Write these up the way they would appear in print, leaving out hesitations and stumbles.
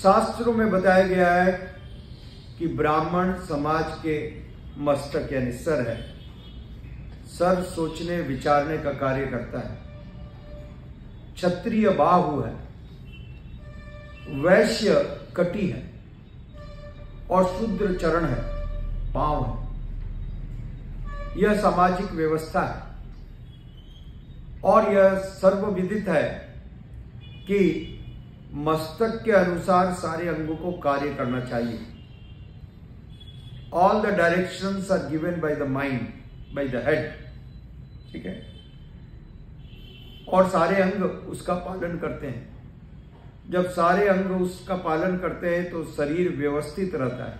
शास्त्रों में बताया गया है कि ब्राह्मण समाज के मस्तक यानी सर है। सर सोचने विचारने का कार्य करता है। क्षत्रिय बाहु है, वैश्य कटी है और शूद्र चरण है, पांव है। यह सामाजिक व्यवस्था है और यह सर्वविदित है कि मस्तक के अनुसार सारे अंगों को कार्य करना चाहिए। All the directions are given by the mind, by the head. ठीक है, और सारे अंग उसका पालन करते हैं। जब सारे अंग उसका पालन करते हैं तो शरीर व्यवस्थित रहता है।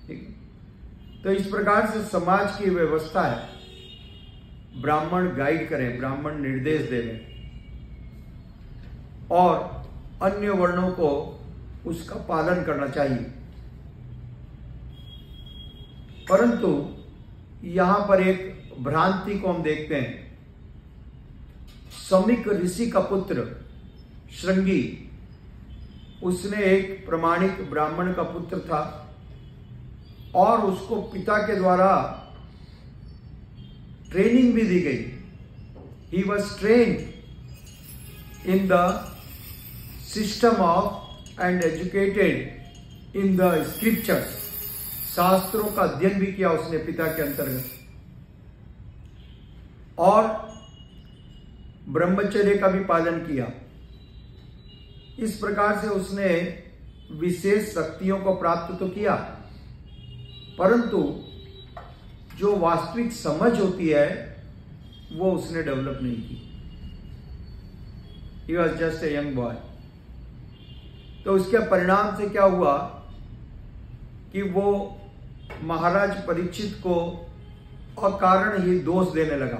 ठीक है, तो इस प्रकार से समाज की व्यवस्था है। ब्राह्मण गाइड करें, ब्राह्मण निर्देश देवें और अन्य वर्णों को उसका पालन करना चाहिए। परंतु यहां पर एक भ्रांति को हम देखते हैं। समिक ऋषि का पुत्र श्रृंगी, उसने एक प्रामाणिक ब्राह्मण का पुत्र था और उसको पिता के द्वारा ट्रेनिंग भी दी गई। He was trained in the system of and educated in the scriptures. शास्त्रों का अध्ययन भी किया उसने पिता के अंतर्गत और ब्रह्मचर्य का भी पालन किया। इस प्रकार से उसने विशेष शक्तियों को प्राप्त तो किया, परंतु जो वास्तविक समझ होती है वो उसने डेवलप नहीं की। He was just a young boy। तो उसके परिणाम से क्या हुआ कि वो महाराज परीक्षित को अकारण ही दोष देने लगा।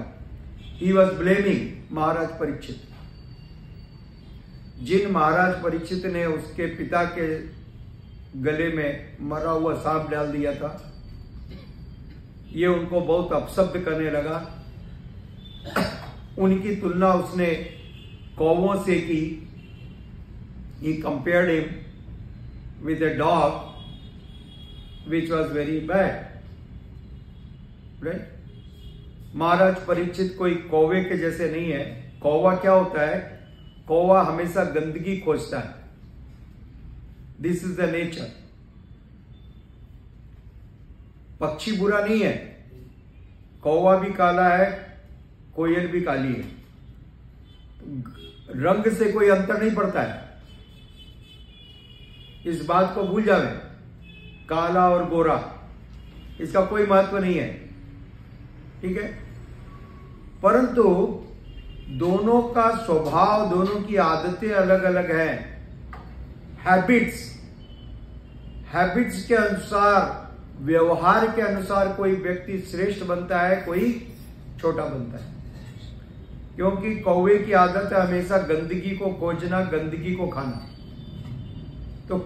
He was blaming महाराज परीक्षित। जिन महाराज परीक्षित ने उसके पिता के गले में मरा हुआ सांप डाल दिया था, ये उनको बहुत अपशब्द करने लगा। उनकी तुलना उसने कौवों से की। He compared him with a dog which was very bad, right? महाराज परीक्षित कोई कौवे के जैसे नहीं है। कौवा क्या होता है? कौवा हमेशा गंदगी खोजता है। This is the nature. पक्षी बुरा नहीं है, कौवा भी काला है, कोयल भी काली है, रंग से कोई अंतर नहीं पड़ता है। इस बात को भूल जावे। काला और गोरा इसका कोई महत्व नहीं है। ठीक है, परंतु दोनों का स्वभाव, दोनों की आदतें अलग अलग हैं। हैबिट्स के अनुसार, व्यवहार के अनुसार कोई व्यक्ति श्रेष्ठ बनता है, कोई छोटा बनता है। क्योंकि कौवे की आदत है हमेशा गंदगी को खोजना, गंदगी को खाना। तो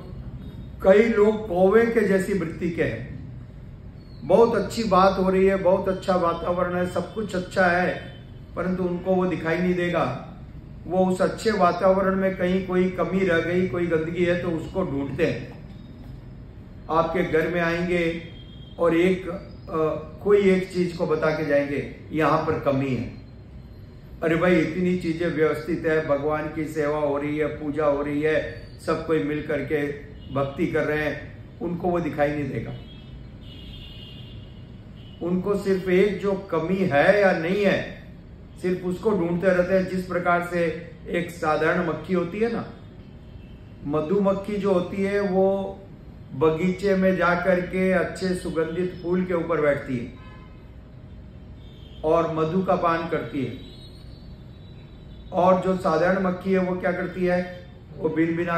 कई लोग कौवे के जैसी वृत्ति के हैं। बहुत अच्छी बात हो रही है, बहुत अच्छा वातावरण है, सब कुछ अच्छा है, परंतु उनको वो दिखाई नहीं देगा। वो उस अच्छे वातावरण में कहीं कोई कमी रह गई, कोई गंदगी है तो उसको ढूंढते हैं। आपके घर में आएंगे और कोई एक चीज को बता के जाएंगे, यहां पर कमी है। अरे भाई, इतनी चीजें व्यवस्थित है, भगवान की सेवा हो रही है, पूजा हो रही है, सब कोई मिल करके भक्ति कर रहे हैं, उनको वो दिखाई नहीं देगा। उनको सिर्फ एक जो कमी है या नहीं है, सिर्फ उसको ढूंढते रहते हैं। जिस प्रकार से एक साधारण मक्खी होती है ना, मधुमक्खी जो होती है वो बगीचे में जाकर के अच्छे सुगंधित फूल के ऊपर बैठती है और मधु का पान करती है। और जो साधारण मक्खी है वो क्या करती है? वो बिन बिना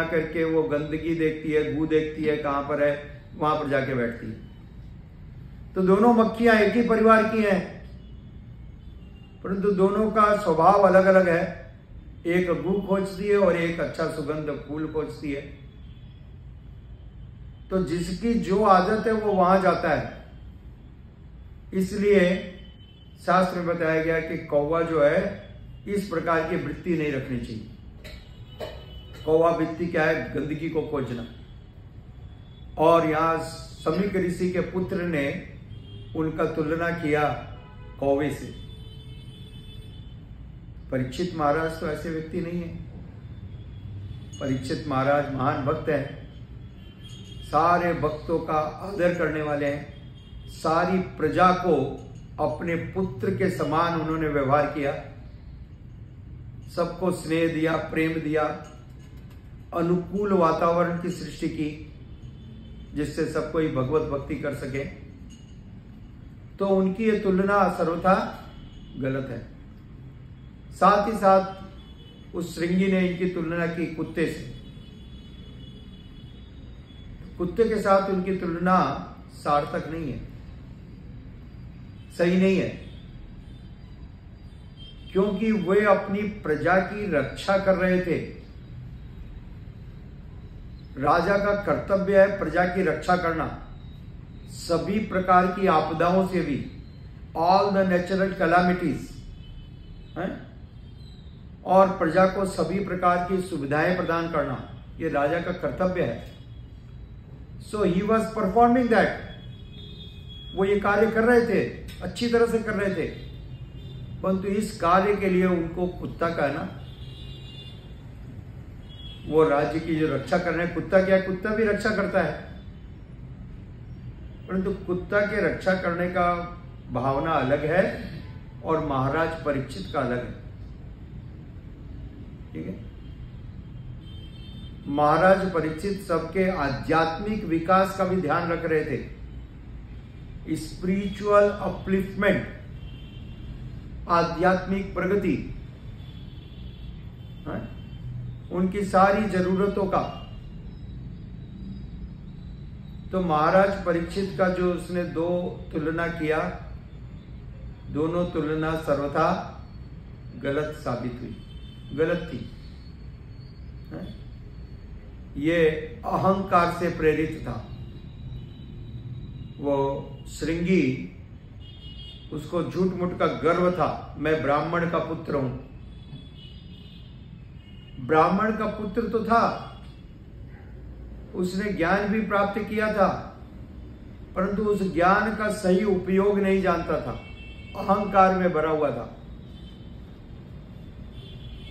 करके वो गंदगी देखती है, गू देखती है, कहां पर है, वहां पर जाके बैठती है। तो दोनों मक्खियां एक ही परिवार की हैं, परंतु दोनों का स्वभाव अलग अलग है। एक गू खोजती है और एक अच्छा सुगंध फूल खोजती है। तो जिसकी जो आदत है वो वहां जाता है। इसलिए शास्त्र में बताया गया कि कौवा जो है इस प्रकार की वृत्ति नहीं रखनी चाहिए। कौवाबित्ती क्या है? गंदगी को खोजना। और यहां समीक ऋषि के पुत्र ने उनका तुलना किया कौवे से। परीक्षित महाराज तो ऐसे व्यक्ति नहीं है। परीक्षित महाराज महान भक्त हैं, सारे भक्तों का आदर करने वाले हैं, सारी प्रजा को अपने पुत्र के समान उन्होंने व्यवहार किया, सबको स्नेह दिया, प्रेम दिया, अनुकूल वातावरण की सृष्टि की जिससे सब कोई भगवत भक्ति कर सके। तो उनकी ये तुलना सर्वथा गलत है। साथ ही साथ उस श्रृंगी ने इनकी तुलना की कुत्ते से। कुत्ते के साथ उनकी तुलना सार्थक नहीं है, सही नहीं है, क्योंकि वे अपनी प्रजा की रक्षा कर रहे थे। राजा का कर्तव्य है प्रजा की रक्षा करना, सभी प्रकार की आपदाओं से भी, ऑल द नेचुरल कैलामिटीज, और प्रजा को सभी प्रकार की सुविधाएं प्रदान करना, यह राजा का कर्तव्य है। सो ही वॉज परफॉर्मिंग दैट। वो ये कार्य कर रहे थे, अच्छी तरह से कर रहे थे, परंतु इस कार्य के लिए उनको कुत्ता का है ना, वो राज्य की जो रक्षा कर रहे हैं। कुत्ता क्या है? कुत्ता भी रक्षा करता है, परंतु कुत्ता के रक्षा करने का भावना अलग है और महाराज परीक्षित का अलग है। ठीक है। महाराज परीक्षित सबके आध्यात्मिक विकास का भी ध्यान रख रहे थे, स्पिरिचुअल अपलिफ्टमेंट, आध्यात्मिक प्रगति, उनकी सारी जरूरतों का। तो महाराज परीक्षित का जो उसने दो तुलना किया, दोनों तुलना सर्वथा गलत साबित हुई, गलत थी। ये अहंकार से प्रेरित था। वो श्रृंगी, उसको झूठ मूठ का गर्व था, मैं ब्राह्मण का पुत्र हूं। ब्राह्मण का पुत्र तो था, उसने ज्ञान भी प्राप्त किया था, परंतु उस ज्ञान का सही उपयोग नहीं जानता था, अहंकार में भरा हुआ था।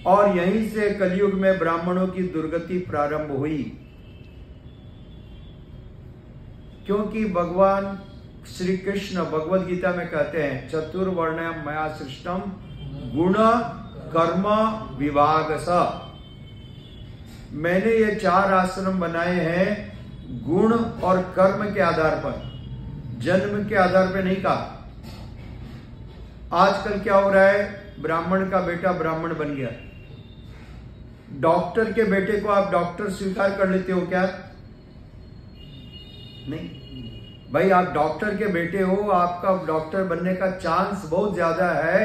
और यहीं से कलयुग में ब्राह्मणों की दुर्गति प्रारंभ हुई, क्योंकि भगवान श्री कृष्ण भगवद गीता में कहते हैं, चतुर्वर्ण मया सृष्टम गुण कर्म विभाग स। मैंने ये 4 आश्रम बनाए हैं गुण और कर्म के आधार पर, जन्म के आधार पर नहीं कहा। आजकल क्या हो रहा है? ब्राह्मण का बेटा ब्राह्मण बन गया, डॉक्टर के बेटे को आप डॉक्टर स्वीकार कर लेते हो क्या? नहीं भाई, आप डॉक्टर के बेटे हो, आपका डॉक्टर बनने का चांस बहुत ज्यादा है,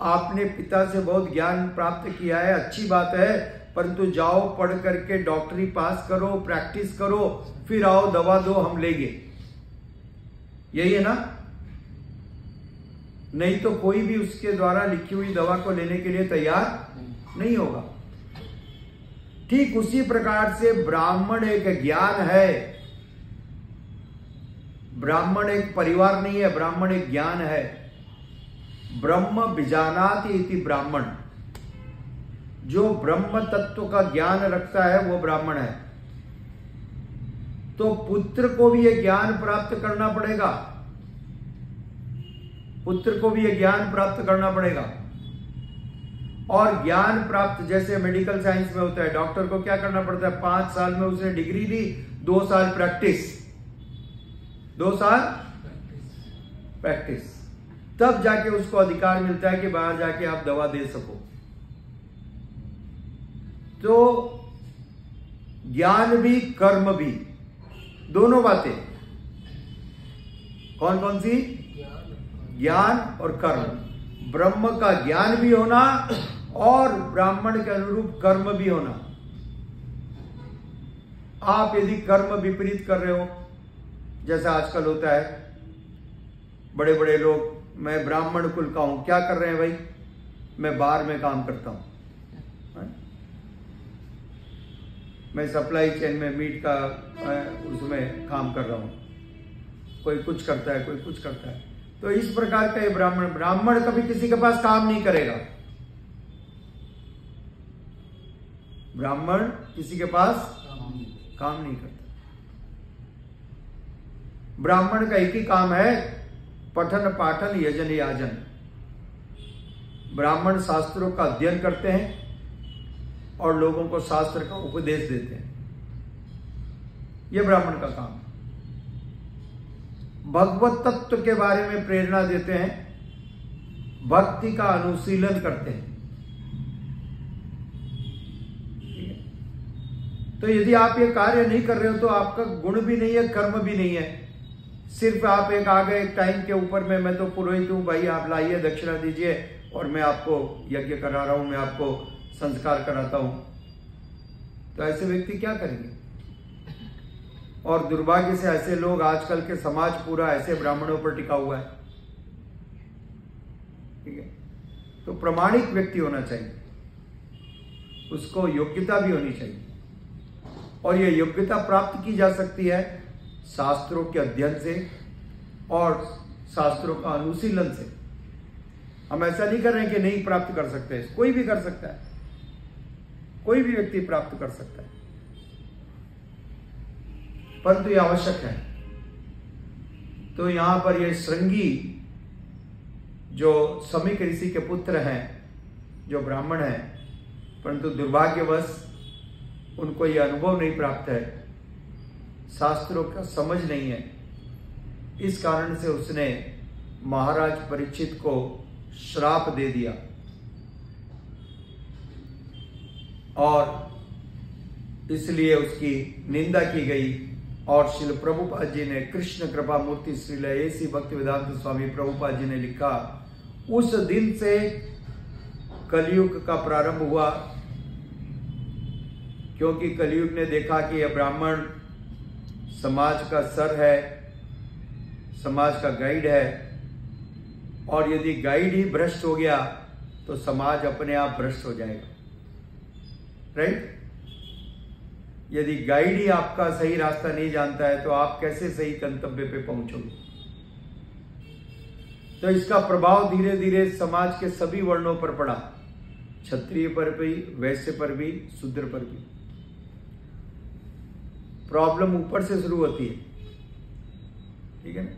आपने पिता से बहुत ज्ञान प्राप्त किया है, अच्छी बात है, परंतु जाओ पढ़ करके डॉक्टरी पास करो, प्रैक्टिस करो, फिर आओ दवा दो, हम लेंगे। यही है ना? नहीं तो कोई भी उसके द्वारा लिखी हुई दवा को लेने के लिए तैयार नहीं होगा। ठीक उसी प्रकार से ब्राह्मण एक ज्ञान है, ब्राह्मण एक परिवार नहीं है, ब्राह्मण एक ज्ञान है। ब्रह्म बीजानाति इति ब्राह्मण, जो ब्रह्म तत्व का ज्ञान रखता है वो ब्राह्मण है। तो पुत्र को भी ये ज्ञान प्राप्त करना पड़ेगा, पुत्र को भी ये ज्ञान प्राप्त करना पड़ेगा। और ज्ञान प्राप्त जैसे मेडिकल साइंस में होता है, डॉक्टर को क्या करना पड़ता है? 5 साल में उसने डिग्री ली, 2 साल प्रैक्टिस, 2 साल प्रैक्टिस, तब जाके उसको अधिकार मिलता है कि बाहर जाके आप दवा दे सको। तो ज्ञान भी कर्म भी, दोनों बातें। कौन कौन सी? ज्ञान और कर्म। ब्रह्म का ज्ञान भी होना और ब्राह्मण के अनुरूप कर्म भी होना। आप यदि कर्म विपरीत कर रहे हो, जैसा आजकल होता है, बड़े बड़े लोग, मैं ब्राह्मण कुल का हूं, क्या कर रहे हैं भाई? मैं बार में काम करता हूं। मैं सप्लाई चेन में मीट का उसमें काम कर रहा हूं, कोई कुछ करता है, कोई कुछ करता है। तो इस प्रकार का ये ब्राह्मण कभी किसी के पास काम नहीं करेगा। ब्राह्मण किसी के पास काम नहीं करता। ब्राह्मण का एक ही काम है, पठन पाठन यजन याजन। ब्राह्मण शास्त्रों का अध्ययन करते हैं और लोगों को शास्त्र का उपदेश देते हैं। यह ब्राह्मण का काम। भगवत तत्व के बारे में प्रेरणा देते हैं, भक्ति का अनुशीलन करते हैं। तो यदि आप ये कार्य नहीं कर रहे हो तो आपका गुण भी नहीं है, कर्म भी नहीं है। सिर्फ आप एक आ गए टाइम के ऊपर में, मैं तो पुरोहित हूं भाई, आप लाइए दक्षिणा दीजिए और मैं आपको यज्ञ करा रहा हूं, मैं आपको संस्कार कराता हूं। तो ऐसे व्यक्ति क्या करेंगे? और दुर्भाग्य से ऐसे लोग, आजकल के समाज पूरा ऐसे ब्राह्मणों पर टिका हुआ है। ठीक है, तो प्रामाणिक व्यक्ति होना चाहिए, उसको योग्यता भी होनी चाहिए। और यह योग्यता प्राप्त की जा सकती है शास्त्रों के अध्ययन से और शास्त्रों का अनुशीलन से। हम ऐसा नहीं कर रहे हैं कि नहीं प्राप्त कर सकते, कोई भी कर सकता है, कोई भी व्यक्ति प्राप्त कर सकता है, परंतु यह आवश्यक है। तो यहां पर ये श्रृंगी जो समीक ऋषि के पुत्र हैं, जो ब्राह्मण हैं, परंतु दुर्भाग्यवश उनको यह अनुभव नहीं प्राप्त है, शास्त्रों का समझ नहीं है। इस कारण से उसने महाराज परीक्षित को श्राप दे दिया और इसलिए उसकी निंदा की गई। और श्रील प्रभुपाद जी ने, कृष्ण कृपा मूर्ति श्रील ऐसी भक्ति वेदांत स्वामी प्रभुपाद जी ने लिखा, उस दिन से कलयुग का प्रारंभ हुआ। क्योंकि कलयुग ने देखा कि यह ब्राह्मण समाज का सर है, समाज का गाइड है, और यदि गाइड ही भ्रष्ट हो गया तो समाज अपने आप भ्रष्ट हो जाएगा। राइट? यदि गाइड ही आपका सही रास्ता नहीं जानता है तो आप कैसे सही गंतव्य पे पहुंचोगे? तो इसका प्रभाव धीरे धीरे समाज के सभी वर्णों पर पड़ा, क्षत्रिय पर भी, वैश्य पर भी, शूद्र पर भी। प्रॉब्लम ऊपर से शुरू होती है। ठीक है ना?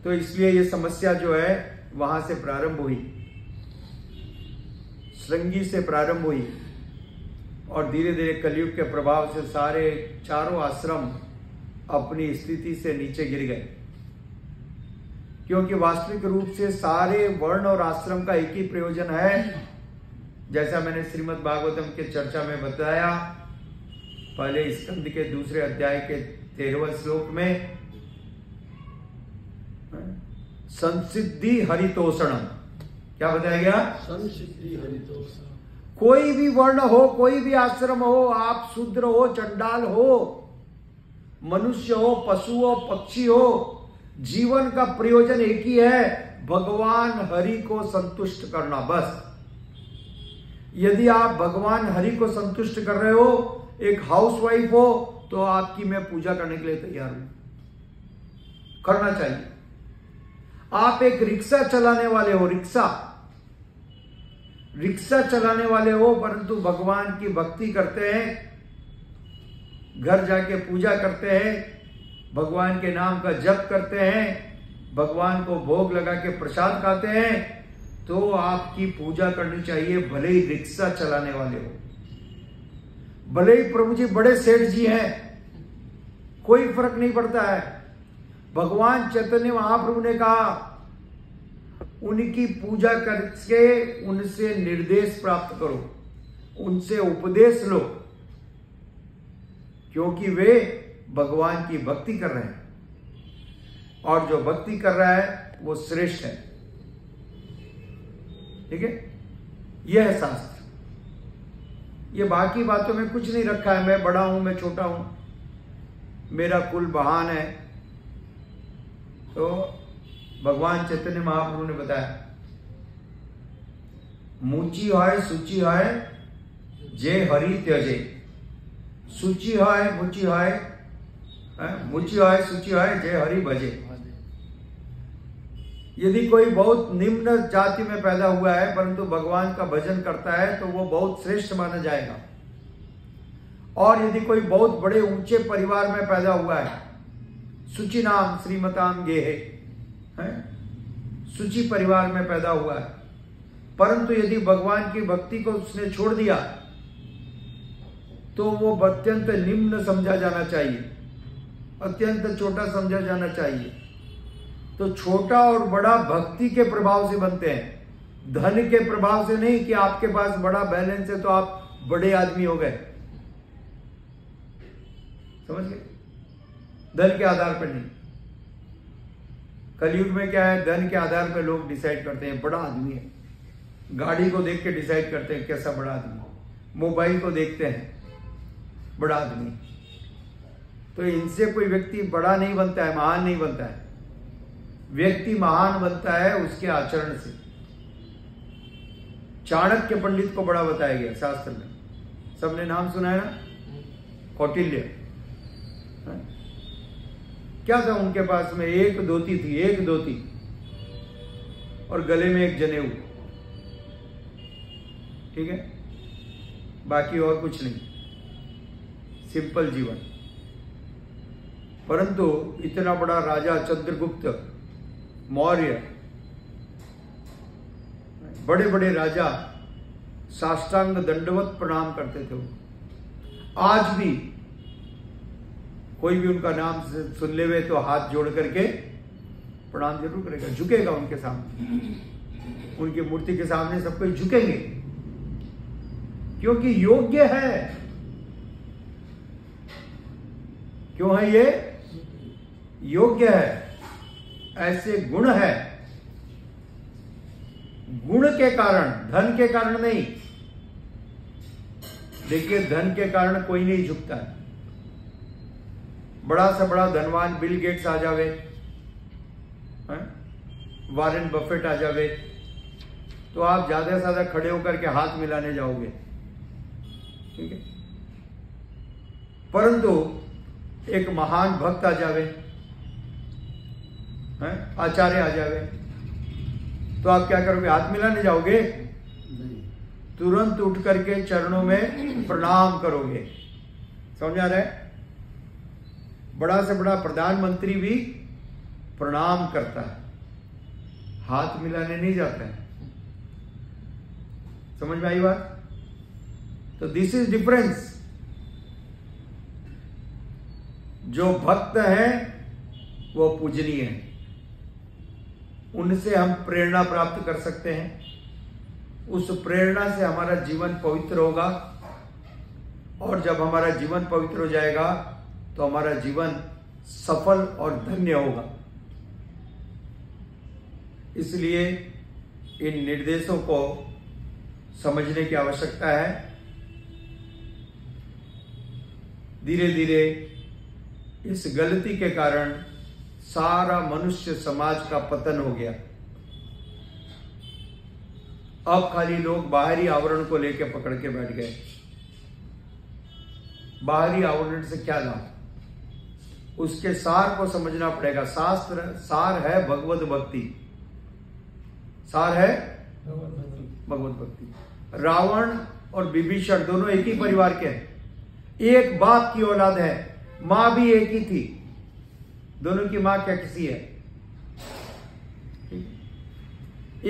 तो इसलिए ये समस्या जो है वहां से प्रारंभ हुई, श्रृंगी से प्रारंभ हुई, और धीरे धीरे कलयुग के प्रभाव से सारे चारों आश्रम अपनी स्थिति से नीचे गिर गए। क्योंकि वास्तविक रूप से सारे वर्ण और आश्रम का एक ही प्रयोजन है, जैसा मैंने श्रीमद् भागवतम के चर्चा में बताया, पहले स्कंद के दूसरे अध्याय के 13वें श्लोक में, संसिद्धि हरितोषणम। क्या बताया गया? संसिद्धि हरितोषणम। कोई भी वर्ण हो, कोई भी आश्रम हो, आप शूद्र हो, चंडाल हो, मनुष्य हो, पशु हो, पक्षी हो, जीवन का प्रयोजन एक ही है, भगवान हरि को संतुष्ट करना, बस। यदि आप भगवान हरि को संतुष्ट कर रहे हो, एक हाउसवाइफ हो, तो आपकी मैं पूजा करने के लिए तैयार हूं, करना चाहिए। आप एक रिक्शा चलाने वाले हो, रिक्शा चलाने वाले हो, परंतु भगवान की भक्ति करते हैं, घर जाके पूजा करते हैं, भगवान के नाम का जप करते हैं, भगवान को भोग लगा के प्रसाद खाते हैं, तो आपकी पूजा करनी चाहिए, भले ही रिक्शा चलाने वाले हो, भले ही प्रभु जी बड़े सेठ जी हैं, कोई फर्क नहीं पड़ता है। भगवान चैतन्य महाप्रभु ने कहा, उनकी पूजा करके उनसे निर्देश प्राप्त करो, उनसे उपदेश लो, क्योंकि वे भगवान की भक्ति कर रहे हैं, और जो भक्ति कर रहा है वो श्रेष्ठ है। ठीक है? यह है शास्त्र। ये बाकी बातों में कुछ नहीं रखा है, मैं बड़ा हूं, मैं छोटा हूं, मेरा कुल बहान है। तो भगवान चैतन्य महाप्रभु ने बताया, मुची है, सूची है, जे हरि त्यजे, सूची है मुची है, मुची है सूची है, जय हरि भजे। यदि कोई बहुत निम्न जाति में पैदा हुआ है परंतु भगवान का भजन करता है तो वो बहुत श्रेष्ठ माना जाएगा। और यदि कोई बहुत बड़े ऊंचे परिवार में पैदा हुआ है, सुचि नाम श्रीमताम गेहे, सुचि परिवार में पैदा हुआ है, परंतु यदि भगवान की भक्ति को उसने छोड़ दिया तो वो अत्यंत निम्न समझा जाना चाहिए, अत्यंत छोटा समझा जाना चाहिए। तो छोटा और बड़ा भक्ति के प्रभाव से बनते हैं, धन के प्रभाव से नहीं कि आपके पास बड़ा बैलेंस है तो आप बड़े आदमी हो गए, समझ गए? धन के आधार पर नहीं। कलयुग में क्या है, धन के आधार पर लोग डिसाइड करते हैं बड़ा आदमी है, गाड़ी को देख के डिसाइड करते हैं कैसा बड़ा आदमी, मोबाइल को देखते हैं बड़ा आदमी। तो इनसे कोई व्यक्ति बड़ा नहीं बनता है, महान नहीं बनता है। व्यक्ति महान बनता है उसके आचरण से। चाणक्य पंडित को बड़ा बताया गया शास्त्र में, सबने नाम सुना है ना, कौटिल्य। क्या था उनके पास में? एक धोती थी, एक धोती और गले में एक जनेऊ, ठीक है, बाकी और कुछ नहीं, सिंपल जीवन। परंतु इतना बड़ा राजा चंद्रगुप्त मौर्य, बड़े बड़े राजा साष्टांग दंडवत प्रणाम करते थे। आज भी कोई भी उनका नाम सुन ले तो हाथ जोड़ करके प्रणाम जरूर करेगा, झुकेगा उनके सामने, उनकी मूर्ति के सामने सब कोई झुकेंगे, क्योंकि योग्य है। क्यों है ये? योग्य है, ऐसे गुण है। गुण के कारण, धन के कारण नहीं। देखिए, धन के कारण कोई नहीं झुकता है। बड़ा से बड़ा धनवान बिल गेट्स आ जावे, वॉरेन बफेट आ जावे, तो आप ज्यादा से ज्यादा खड़े होकर के हाथ मिलाने जाओगे, ठीक है। परंतु एक महान भक्त आ जावे, आचार्य आ जावे, तो आप क्या करोगे? हाथ मिलाने जाओगे? तुरंत उठ करके चरणों में प्रणाम करोगे। समझ आ रहा है? बड़ा से बड़ा प्रधानमंत्री भी प्रणाम करता है, हाथ मिलाने नहीं जाता है। समझ में आई बात? तो दिस इज डिफरेंस। जो भक्त हैं वो पूजनीय हैं, उनसे हम प्रेरणा प्राप्त कर सकते हैं। उस प्रेरणा से हमारा जीवन पवित्र होगा, और जब हमारा जीवन पवित्र हो जाएगा तो हमारा जीवन सफल और धन्य होगा। इसलिए इन निर्देशों को समझने की आवश्यकता है। धीरे धीरे इस गलती के कारण सारा मनुष्य समाज का पतन हो गया। अब खाली लोग बाहरी आवरण को लेकर पकड़ के बैठ गए। बाहरी आवरण से क्या लाभ? उसके सार को समझना पड़ेगा। शास्त्र सार है भगवत भक्ति, सार है भगवत भक्ति। रावण और विभीषण दोनों एक ही परिवार के हैं, एक बाप की औलाद है, मां भी एक ही थी। दोनों की मां क्या किसी है?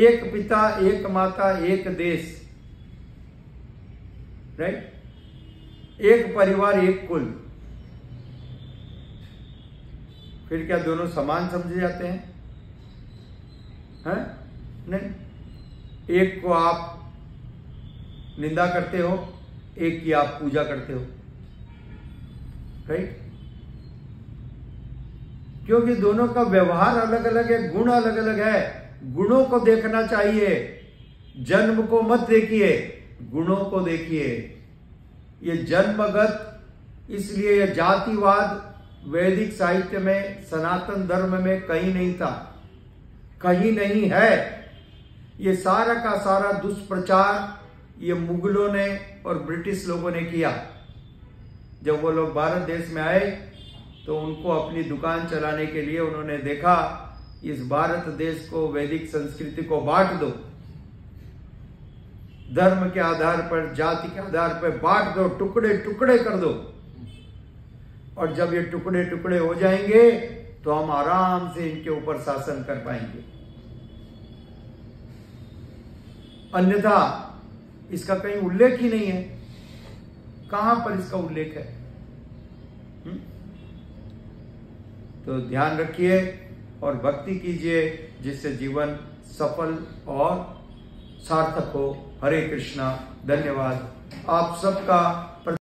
एक पिता, एक माता, एक देश, राइट? एक परिवार, एक कुल। फिर क्या दोनों समान समझे जाते हैं? नहीं। एक को आप निंदा करते हो, एक की आप पूजा करते हो, राइट? क्योंकि दोनों का व्यवहार अलग अलग है, गुण अलग अलग है। गुणों को देखना चाहिए, जन्म को मत देखिए, गुणों को देखिए। ये जन्मगत, इसलिए यह जातिवाद वैदिक साहित्य में, सनातन धर्म में कहीं नहीं था, कहीं नहीं है। ये सारा का सारा दुष्प्रचार ये मुगलों ने और ब्रिटिश लोगों ने किया। जब वो लोग भारत देश में आए तो उनको अपनी दुकान चलाने के लिए उन्होंने देखा इस भारत देश को, वैदिक संस्कृति को बांट दो, धर्म के आधार पर, जाति के आधार पर बांट दो, टुकड़े टुकड़े कर दो, और जब ये टुकड़े टुकड़े हो जाएंगे तो हम आराम से इनके ऊपर शासन कर पाएंगे। अन्यथा इसका कहीं उल्लेख ही नहीं है। कहां पर इसका उल्लेख है? तो ध्यान रखिए और भक्ति कीजिए जिससे जीवन सफल और सार्थक हो। हरे कृष्णा। धन्यवाद। आप सबका